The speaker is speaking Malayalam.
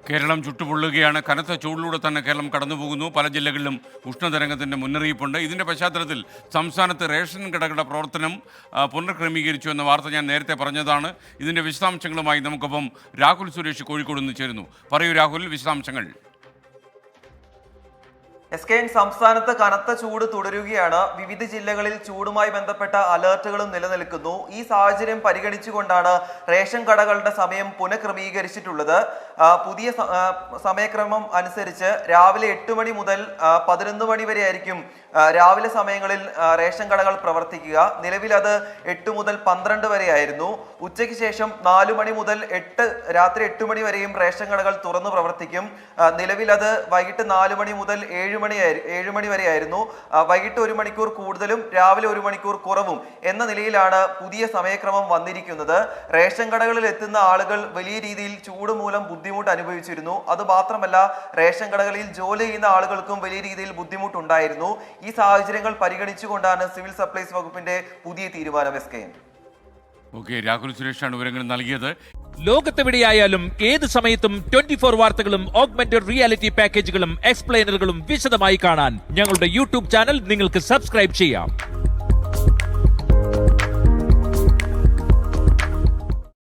കേരളം ചുട്ടുപൊള്ളുകയാണ്. കനത്ത ചൂടിലൂടെ തന്നെ കേരളം കടന്നുപോകുന്നു. പല ജില്ലകളിലും ഉഷ്ണതരംഗത്തിൻ്റെ മുന്നറിയിപ്പുണ്ട്. ഇതിൻ്റെ പശ്ചാത്തലത്തിൽ സംസ്ഥാനത്ത് റേഷൻ കടകളുടെ പ്രവർത്തനം പുനഃക്രമീകരിച്ചു എന്ന വാർത്ത ഞാൻ നേരത്തെ പറഞ്ഞതാണ്. ഇതിൻ്റെ വിശദാംശങ്ങളുമായി നമുക്കൊപ്പം രാഹുൽ സുരേഷ് കോഴിക്കോട് നിന്ന് ചേരുന്നു. പറയൂ രാഹുൽ, വിശദാംശങ്ങൾ. എസ്കെൻ, സംസ്ഥാനത്ത് കനത്ത ചൂട് തുടരുകയാണ്. വിവിധ ജില്ലകളിൽ ചൂടുമായി ബന്ധപ്പെട്ട അലർട്ടുകളും നിലനിൽക്കുന്നു. ഈ സാഹചര്യം പരിഗണിച്ചുകൊണ്ടാണ് റേഷൻ കടകളുടെ സമയം പുനഃക്രമീകരിച്ചിട്ടുള്ളത്. പുതിയ സമയക്രമം അനുസരിച്ച് രാവിലെ 8 മണി മുതൽ 11 മണി വരെ ആയിരിക്കും രാവിലെ സമയങ്ങളിൽ റേഷൻ കടകൾ പ്രവർത്തിക്കുക. നിലവിൽ അത് 8 മുതൽ 12 വരെ ആയിരുന്നു. ഉച്ചയ്ക്ക് ശേഷം 4 മണി മുതൽ രാത്രി 8 മണി വരെയും റേഷൻ കടകൾ തുറന്നു പ്രവർത്തിക്കും. നിലവിൽ അത് വൈകിട്ട് 4 മണി മുതൽ 7 മണി വരെ ആയിരുന്നു. വൈകിട്ട് 1 മണിക്കൂർ കൂടുതലും രാവിലെ 1 മണിക്കൂർ കുറവും എന്ന നിലയിലാണ് പുതിയ സമയക്രമം വന്നിരിക്കുന്നത്. റേഷൻ കടകളിൽ എത്തുന്ന ആളുകൾ വലിയ രീതിയിൽ ചൂട് മൂലം ബുദ്ധിമുട്ട് അനുഭവിച്ചിരുന്നു. അത് മാത്രമല്ല, റേഷൻ കടകളിൽ ജോലി ചെയ്യുന്ന ആളുകൾക്കും വലിയ രീതിയിൽ ബുദ്ധിമുട്ടുണ്ടായിരുന്നു. ഈ സാഹചര്യങ്ങൾ പരിഗണിച്ചുകൊണ്ടാണ് സിവിൽ സപ്ലൈസ് വകുപ്പിന്റെ പുതിയ തീരുമാനം. രാഹുൽ സുരേഷാണ് വിവരങ്ങൾ നൽകിയത്. ലോകത്തെവിടെയായാലും ഏത് സമയത്തും 24 വാർത്തകളും ഓഗ്മെന്റഡ് റിയാലിറ്റി പാക്കേജുകളും എക്സ്പ്ലെയിനറുകളും വിശദമായി കാണാൻ ഞങ്ങളുടെ യൂട്യൂബ് ചാനൽ നിങ്ങൾക്ക് സബ്സ്ക്രൈബ് ചെയ്യാം.